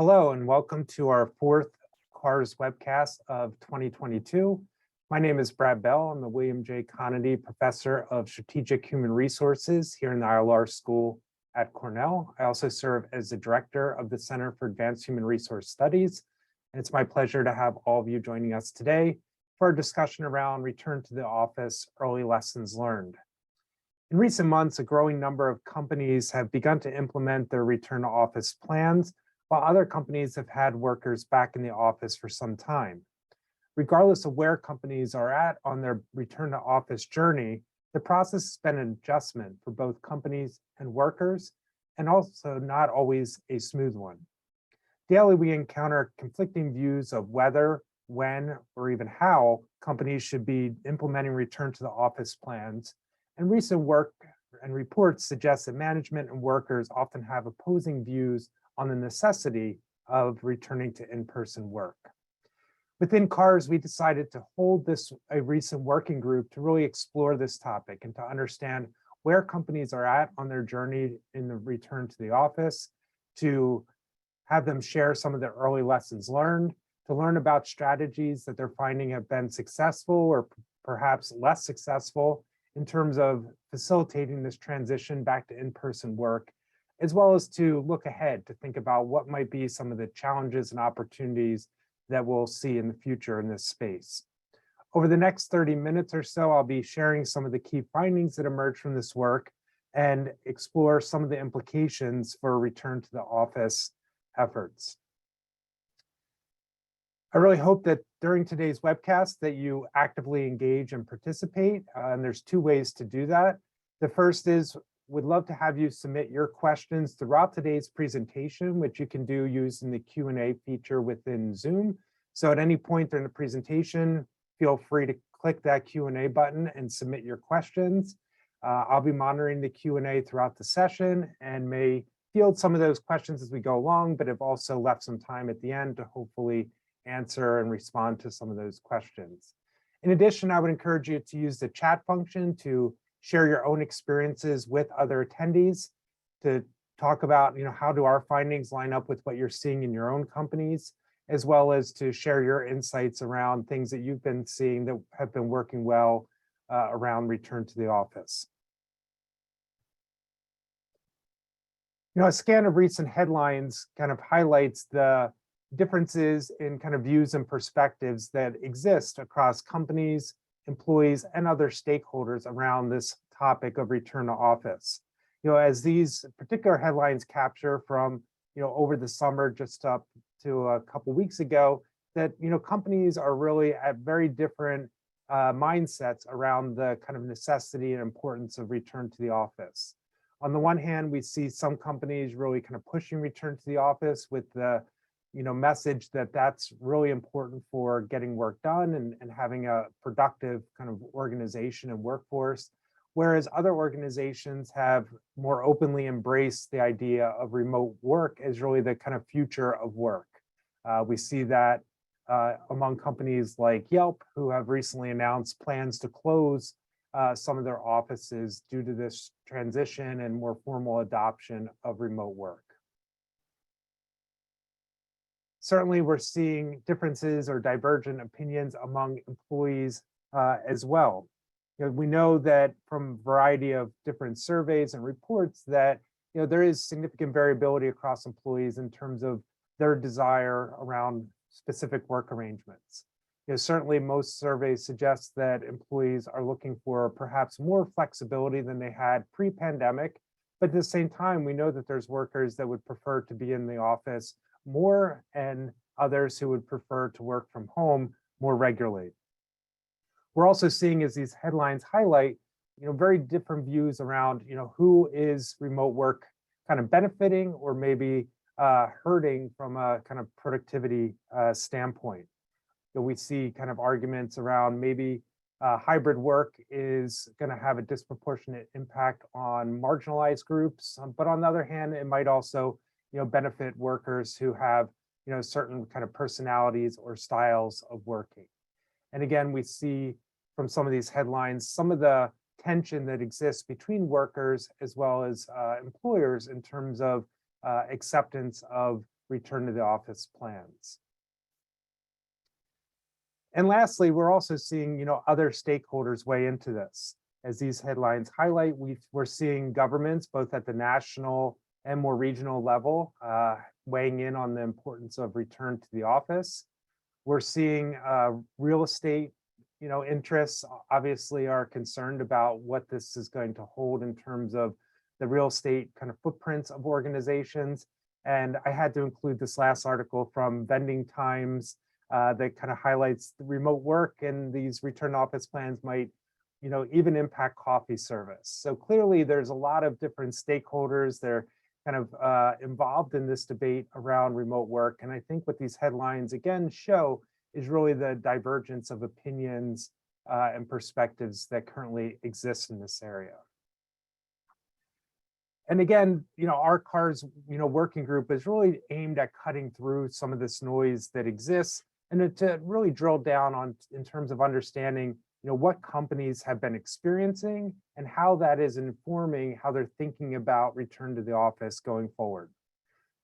Hello and welcome to our fourth CAHRS webcast of 2022. My name is Brad Bell. I'm the William J. Conaty Professor of Strategic Human Resources here in the ILR School at Cornell. I also serve as the Director of the Center for Advanced Human Resource Studies. And it's my pleasure to have all of you joining us today for a discussion around return to the office, early lessons learned. In recent months, a growing number of companies have begun to implement their return to office plans, while other companies have had workers back in the office for some time. Regardless of where companies are at on their return to office journey, the process has been an adjustment for both companies and workers, and also not always a smooth one. Daily, we encounter conflicting views of whether, when, or even how companies should be implementing return to the office plans, and recent work and reports suggest that management and workers often have opposing views on the necessity of returning to in-person work. Within CAHRS, we decided to hold a recent working group to really explore this topic and to understand where companies are at on their journey in the return to the office, to have them share some of their early lessons learned, to learn about strategies that they're finding have been successful or perhaps less successful in terms of facilitating this transition back to in-person work, as well as to look ahead to think about what might be some of the challenges and opportunities that we'll see in the future in this space. Over the next 30 minutes or so, I'll be sharing some of the key findings that emerged from this work and explore some of the implications for return to the office efforts. I really hope that during today's webcast that you actively engage and participate, and there's two ways to do that. The first is would love to have you submit your questions throughout today's presentation, which you can do using the Q&A feature within Zoom. So at any point during the presentation, feel free to click that Q&A button and submit your questions. I'll be monitoring the Q&A throughout the session and may field some of those questions as we go along, but have also left some time at the end to hopefully answer and respond to some of those questions. In addition, I would encourage you to use the chat function to share your own experiences with other attendees, to talk about, how do our findings line up with what you're seeing in your own companies, as well as to share your insights around things that you've been seeing that have been working well around return to the office. A scan of recent headlines kind of highlights the differences in kind of views and perspectives that exist across companies, employees, and other stakeholders around this topic of return to office. As these particular headlines capture from, over the summer, just up to a couple weeks ago, that, companies are really at very different mindsets around the kind of necessity and importance of return to the office. On the one hand, we see some companies really kind of pushing return to the office with the message that that's really important for getting work done and having a productive kind of organization and workforce, whereas other organizations have more openly embraced the idea of remote work as really the kind of future of work. We see that among companies like Yelp, who have recently announced plans to close some of their offices due to this transition and more formal adoption of remote work. Certainly, we're seeing differences or divergent opinions among employees as well. We know that from a variety of different surveys and reports that there is significant variability across employees in terms of their desire around specific work arrangements. Certainly, most surveys suggest that employees are looking for perhaps more flexibility than they had pre-pandemic, but at the same time, we know that there's workers that would prefer to be in the office more and others who would prefer to work from home more regularly. We're also seeing, as these headlines highlight, very different views around, who is remote work kind of benefiting or maybe hurting from a kind of productivity standpoint. We see kind of arguments around maybe hybrid work is going to have a disproportionate impact on marginalized groups, but on the other hand, it might also benefit workers who have, certain kind of personalities or styles of working. And again, we see from some of these headlines, some of the tension that exists between workers as well as employers in terms of acceptance of return to the office plans. And lastly, we're also seeing, other stakeholders weigh into this. As these headlines highlight, we're seeing governments, both at the national and more regional level, weighing in on the importance of return to the office. We're seeing real estate, interests obviously are concerned about what this is going to hold in terms of the real estate kind of footprints of organizations. And I had to include this last article from Vending Times that kind of highlights the remote work, and these return to office plans might, even impact coffee service. So clearly there's a lot of different stakeholders. They're kind of involved in this debate around remote work. And I think what these headlines again show is really the divergence of opinions and perspectives that currently exist in this area. And again, our CAHRS, working group is really aimed at cutting through some of this noise that exists and to really drill down on in terms of understanding, what companies have been experiencing and how that is informing how they're thinking about return to the office going forward.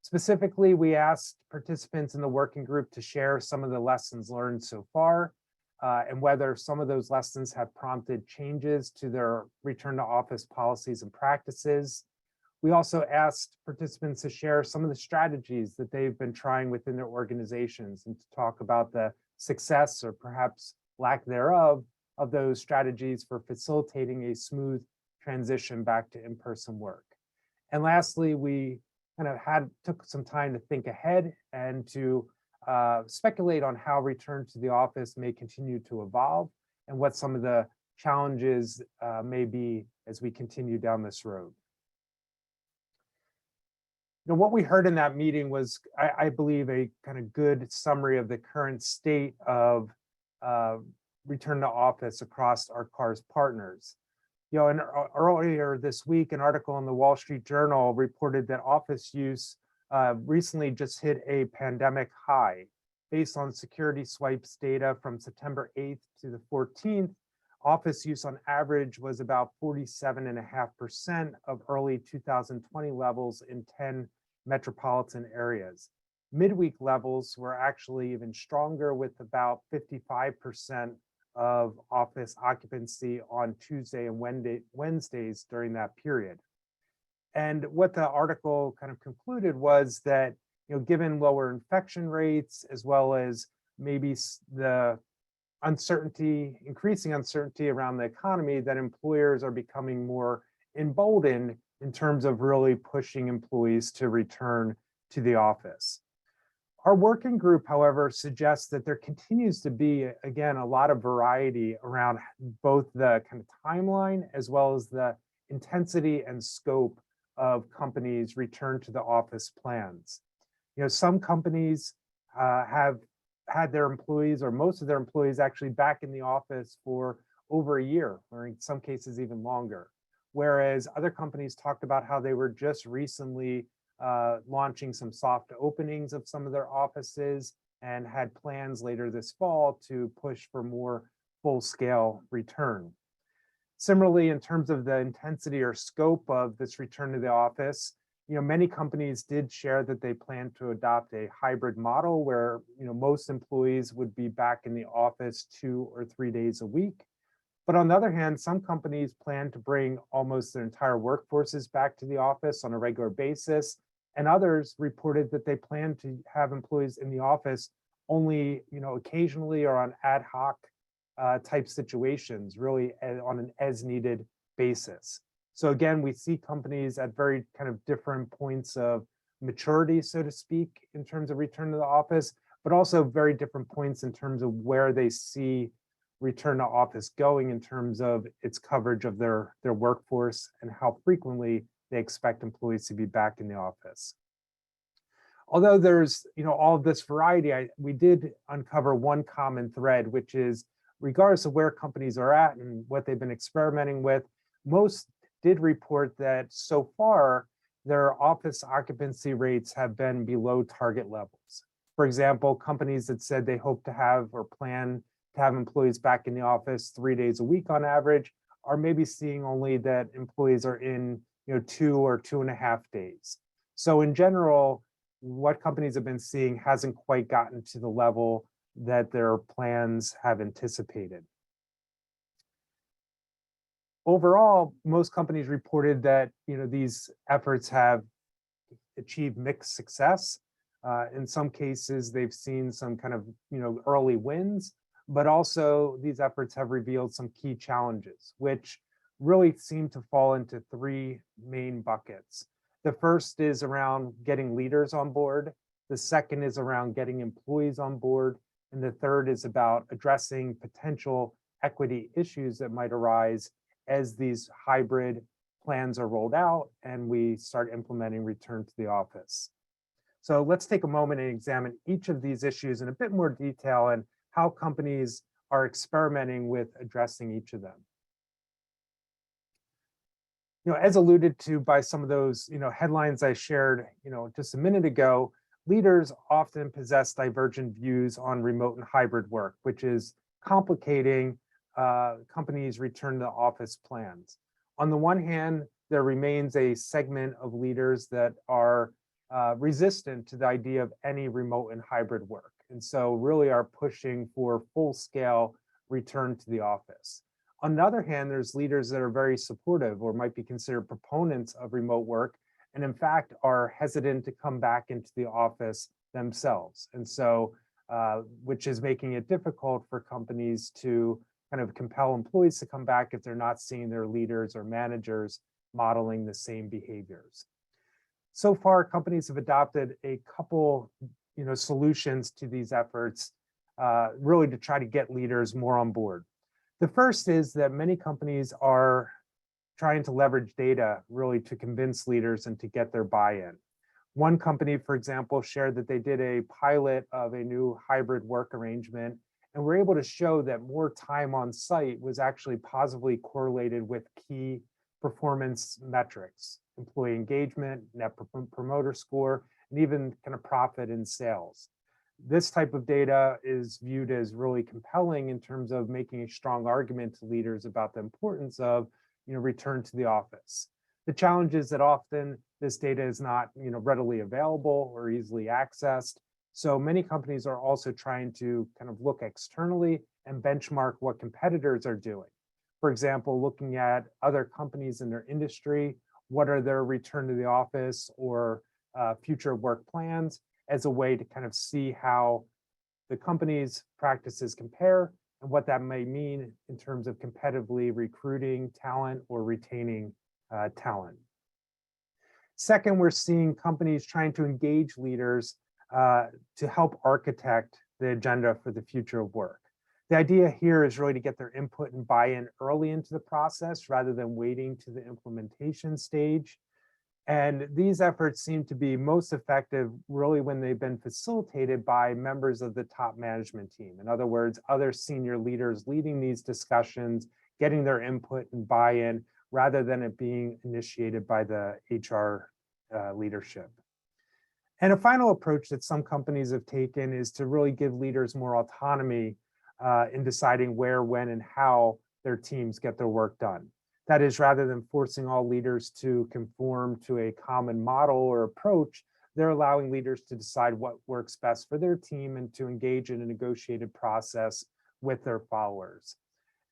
Specifically, we asked participants in the working group to share some of the lessons learned so far and whether some of those lessons have prompted changes to their return to office policies and practices. We also asked participants to share some of the strategies that they've been trying within their organizations and to talk about the success or perhaps lack thereof of those strategies for facilitating a smooth transition back to in-person work. And lastly, we kind of took some time to think ahead and to speculate on how return to the office may continue to evolve and what some of the challenges may be as we continue down this road. What we heard in that meeting was, I believe, a kind of good summary of the current state of return to office across our CAHRS partners. And earlier this week, an article in the Wall Street Journal reported that office use recently just hit a pandemic high. Based on security swipes data from September 8th to the 14th, office use on average was about 47.5% of early 2020 levels in 10 metropolitan areas. Midweek levels were actually even stronger, with about 55% of office occupancy on Tuesday and Wednesdays during that period. And what the article kind of concluded was that, given lower infection rates, as well as maybe the increasing uncertainty around the economy, that employers are becoming more emboldened in terms of really pushing employees to return to the office. Our working group, however, suggests that there continues to be, again, a lot of variety around both the kind of timeline as well as the intensity and scope of companies' return to the office plans. Some companies have had their employees, or most of their employees, actually back in the office for over a year, or in some cases even longer. Whereas other companies talked about how they were just recently launching some soft openings of some of their offices and had plans later this fall to push for more full-scale return. Similarly, in terms of the intensity or scope of this return to the office, many companies did share that they plan to adopt a hybrid model where, most employees would be back in the office 2 or 3 days a week. But on the other hand, some companies plan to bring almost their entire workforces back to the office on a regular basis. And others reported that they plan to have employees in the office only, occasionally or on ad hoc type situations, really on an as needed basis. So again, we see companies at very kind of different points of maturity, so to speak, in terms of return to the office, but also very different points in terms of where they see return to office going in terms of its coverage of their workforce and how frequently they expect employees to be back in the office. Although there's all of this variety, we did uncover one common thread, which is regardless of where companies are at and what they've been experimenting with, most did report that so far their office occupancy rates have been below target levels. For example, companies that said they hope to have or plan to have employees back in the office 3 days a week on average are maybe seeing only that employees are in 2 or 2.5 days. So in general, what companies have been seeing hasn't quite gotten to the level that their plans have anticipated. Overall, most companies reported that these efforts have achieved mixed success. In some cases, they've seen some kind of early wins, but also these efforts have revealed some key challenges, which really seem to fall into three main buckets. The first is around getting leaders on board. The second is around getting employees on board. And the third is about addressing potential equity issues that might arise as these hybrid plans are rolled out and we start implementing return to the office. So let's take a moment and examine each of these issues in a bit more detail and how companies are experimenting with addressing each of them. As alluded to by some of those headlines I shared just a minute ago, leaders often possess divergent views on remote and hybrid work, which is complicating companies' return to office plans. On the one hand, there remains a segment of leaders that are resistant to the idea of any remote and hybrid work, and so really are pushing for full-scale return to the office. On the other hand, there's leaders that are very supportive or might be considered proponents of remote work, and in fact are hesitant to come back into the office themselves. And so, which is making it difficult for companies to kind of compel employees to come back if they're not seeing their leaders or managers modeling the same behaviors. So far, companies have adopted a couple solutions to these efforts, really to try to get leaders more on board. The first is that many companies are trying to leverage data really to convince leaders and to get their buy-in. One company, for example, shared that they did a pilot of a new hybrid work arrangement and were able to show that more time on site was actually positively correlated with key performance metrics, employee engagement, net promoter score, and even kind of profit in sales. This type of data is viewed as really compelling in terms of making a strong argument to leaders about the importance of return to the office. The challenge is that often this data is not readily available or easily accessed. So many companies are also trying to kind of look externally and benchmark what competitors are doing. For example, looking at other companies in their industry, what are their return to the office or future work plans, as a way to kind of see how the company's practices compare and what that may mean in terms of competitively recruiting talent or retaining talent. Second, we're seeing companies trying to engage leaders to help architect the agenda for the future of work. The idea here is really to get their input and buy-in early into the process rather than waiting to the implementation stage. And these efforts seem to be most effective really when they've been facilitated by members of the top management team. In other words, other senior leaders leading these discussions, getting their input and buy-in, rather than it being initiated by the HR leadership. And a final approach that some companies have taken is to really give leaders more autonomy in deciding where, when, and how their teams get their work done. That is, rather than forcing all leaders to conform to a common model or approach, they're allowing leaders to decide what works best for their team and to engage in a negotiated process with their followers.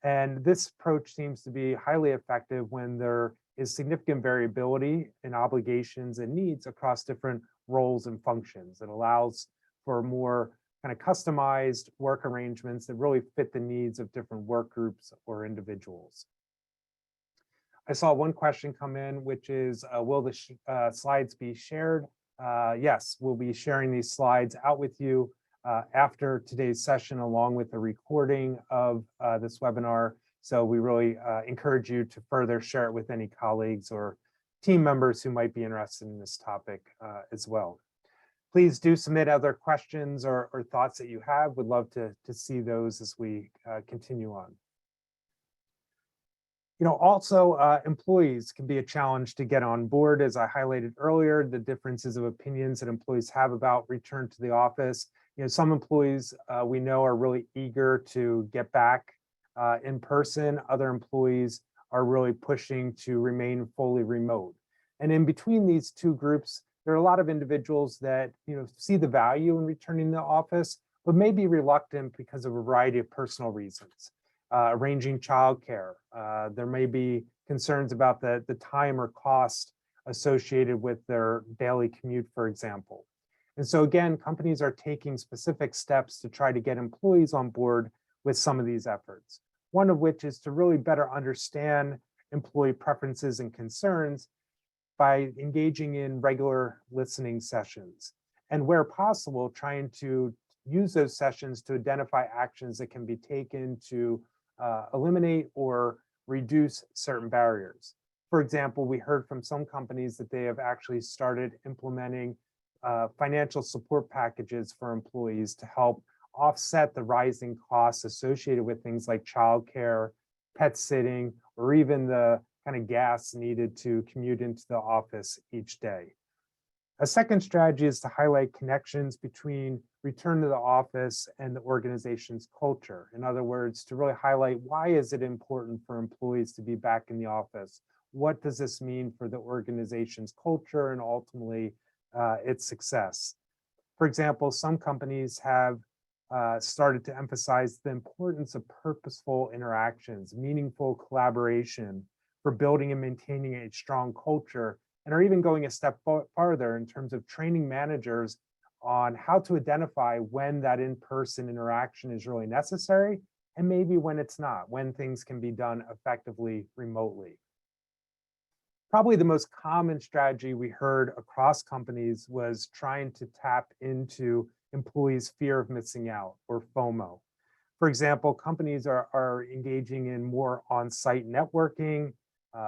And this approach seems to be highly effective when there is significant variability in obligations and needs across different roles and functions. It allows for more kind of customized work arrangements that really fit the needs of different work groups or individuals. I saw one question come in, which is, will the slides be shared? Yes, we'll be sharing these slides out with you after today's session, along with a recording of this webinar. So we really encourage you to further share it with any colleagues or team members who might be interested in this topic as well. Please do submit other questions or thoughts that you have. We'd love to see those as we continue on. Also, employees can be a challenge to get on board. As I highlighted earlier, the differences of opinions that employees have about return to the office. Some employees we know are really eager to get back in person. Other employees are really pushing to remain fully remote. And in between these two groups, there are a lot of individuals that see the value in returning to the office, but may be reluctant because of a variety of personal reasons. Arranging childcare. There may be concerns about the time or cost associated with their daily commute, for example. And so again, companies are taking specific steps to try to get employees on board with some of these efforts. One of which is to really better understand employee preferences and concerns by engaging in regular listening sessions. And where possible, trying to use those sessions to identify actions that can be taken to eliminate or reduce certain barriers. For example, we heard from some companies that they have actually started implementing financial support packages for employees to help offset the rising costs associated with things like childcare, pet sitting, or even the kind of gas needed to commute into the office each day. A second strategy is to highlight connections between return to the office and the organization's culture. In other words, to really highlight why is it important for employees to be back in the office? What does this mean for the organization's culture and ultimately its success? For example, some companies have started to emphasize the importance of purposeful interactions, meaningful collaboration for building and maintaining a strong culture, and are even going a step farther in terms of training managers on how to identify when that in-person interaction is really necessary and maybe when it's not, when things can be done effectively remotely. Probably the most common strategy we heard across companies was trying to tap into employees' fear of missing out, or FOMO. For example, companies are engaging in more on-site networking,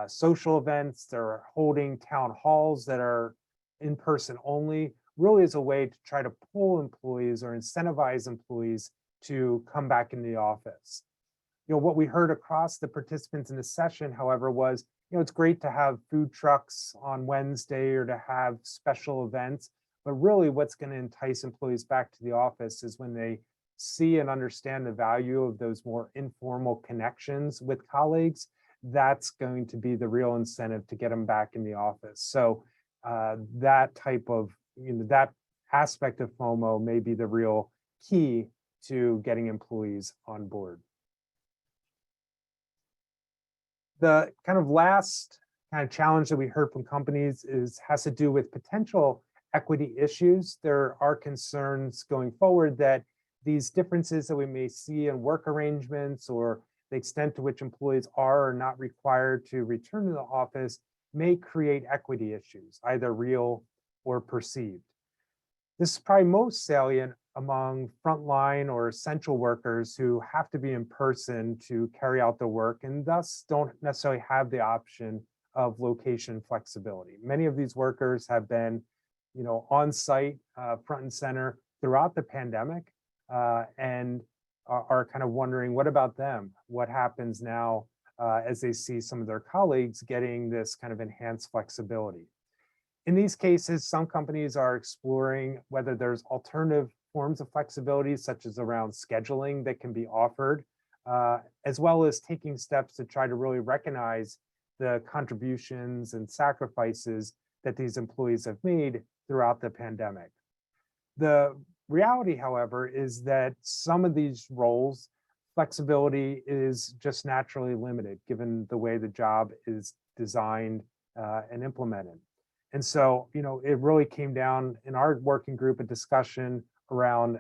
social events. They're holding town halls that are in person only, really as a way to try to pull employees or incentivize employees to come back in the office. What we heard across the participants in the session, however, was it's great to have food trucks on Wednesday or to have special events, but really what's going to entice employees back to the office is when they see and understand the value of those more informal connections with colleagues. That's going to be the real incentive to get them back in the office. So that type of, that aspect of FOMO may be the real key to getting employees on board. The kind of last kind of challenge that we heard from companies has to do with potential equity issues. There are concerns going forward that these differences that we may see in work arrangements or the extent to which employees are or not required to return to the office may create equity issues, either real or perceived. This is probably most salient among frontline or essential workers who have to be in person to carry out their work and thus don't necessarily have the option of location flexibility. Many of these workers have been, on site, front and center throughout the pandemic, and are kind of wondering, what about them? What happens now as they see some of their colleagues getting this kind of enhanced flexibility? In these cases, some companies are exploring whether there's alternative forms of flexibility, such as around scheduling, that can be offered, as well as taking steps to try to really recognize the contributions and sacrifices that these employees have made throughout the pandemic. The reality, however, is that some of these roles, flexibility is just naturally limited given the way the job is designed and implemented. And so, it really came down in our working group, a discussion around,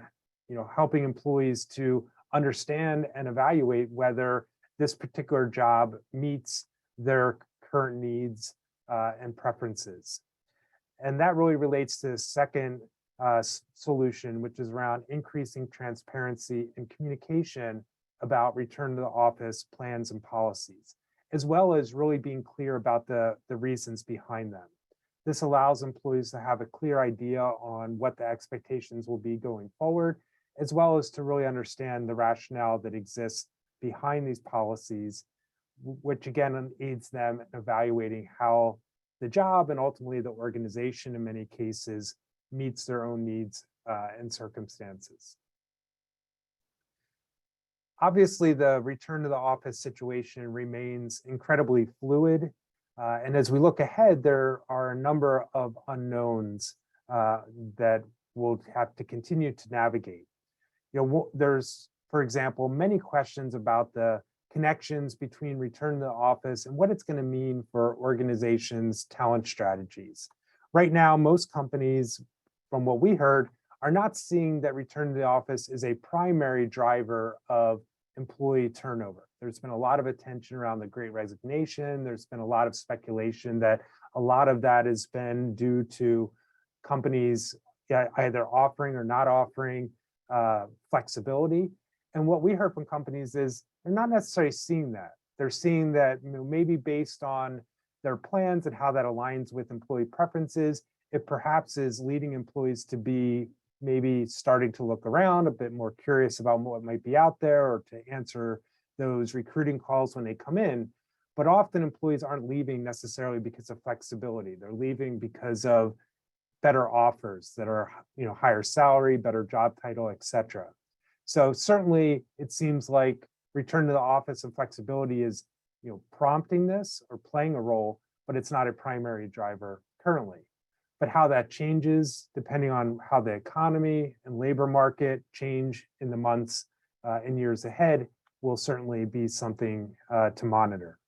helping employees to understand and evaluate whether this particular job meets their current needs and preferences. And that really relates to the second solution, which is around increasing transparency and communication about return to the office plans and policies, as well as really being clear about the reasons behind them. This allows employees to have a clear idea on what the expectations will be going forward, as well as to really understand the rationale that exists behind these policies, which again aids them in evaluating how the job and ultimately the organization in many cases meets their own needs and circumstances. Obviously, the return to the office situation remains incredibly fluid. And as we look ahead, there are a number of unknowns that we'll have to continue to navigate. There's, for example, many questions about the connections between return to the office and what it's going to mean for organizations' talent strategies. Right now, most companies, from what we heard, are not seeing that return to the office is a primary driver of employee turnover. There's been a lot of attention around the Great Resignation. There's been a lot of speculation that a lot of that has been due to companies either offering or not offering flexibility. And what we heard from companies is they're not necessarily seeing that. They're seeing that maybe based on their plans and how that aligns with employee preferences, it perhaps is leading employees to be maybe starting to look around, a bit more curious about what might be out there, or to answer those recruiting calls when they come in. But often employees aren't leaving necessarily because of flexibility. They're leaving because of better offers that are, higher salary, better job title, et cetera. So certainly it seems like return to the office and flexibility is, prompting this or playing a role, but it's not a primary driver currently. But how that changes depending on how the economy and labor market change in the months and years ahead will certainly be something to monitor.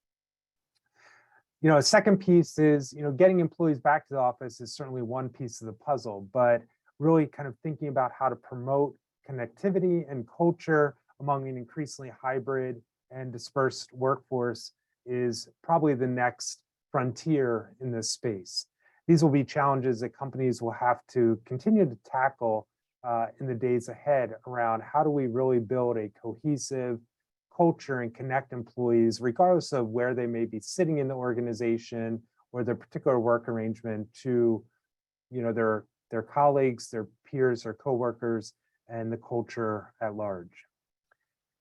A second piece is, getting employees back to the office is certainly one piece of the puzzle, but really kind of thinking about how to promote connectivity and culture among an increasingly hybrid and dispersed workforce is probably the next frontier in this space. These will be challenges that companies will have to continue to tackle in the days ahead around how do we really build a cohesive culture and connect employees, regardless of where they may be sitting in the organization or their particular work arrangement, to their colleagues, their peers, their coworkers, and the culture at large.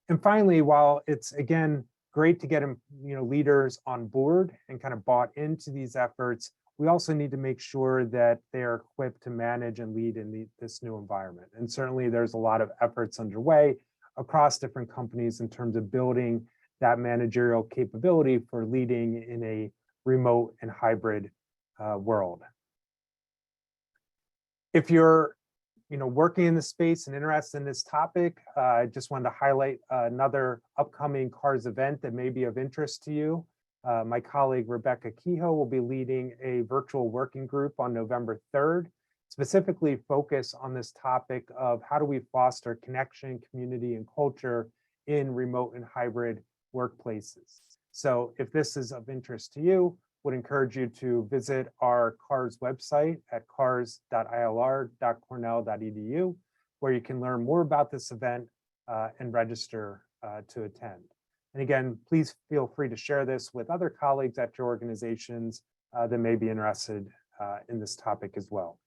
And finally, while it's again great to get leaders on board and kind of bought into these efforts, we also need to make sure that they're equipped to manage and lead in this new environment. And certainly there's a lot of efforts underway across different companies in terms of building that managerial capability for leading in a remote and hybrid world. If you're working in the space and interested in this topic, I just wanted to highlight another upcoming CAHRS event that may be of interest to you. My colleague Rebecca Kehoe will be leading a virtual working group on November 3rd, specifically focus on this topic of how do we foster connection, community, and culture in remote and hybrid workplaces. So if this is of interest to you, would encourage you to visit our CAHRS website at cahrs.ilr.cornell.edu, where you can learn more about this event and register to attend. And again, please feel free to share this with other colleagues at your organizations that may be interested in this topic as well.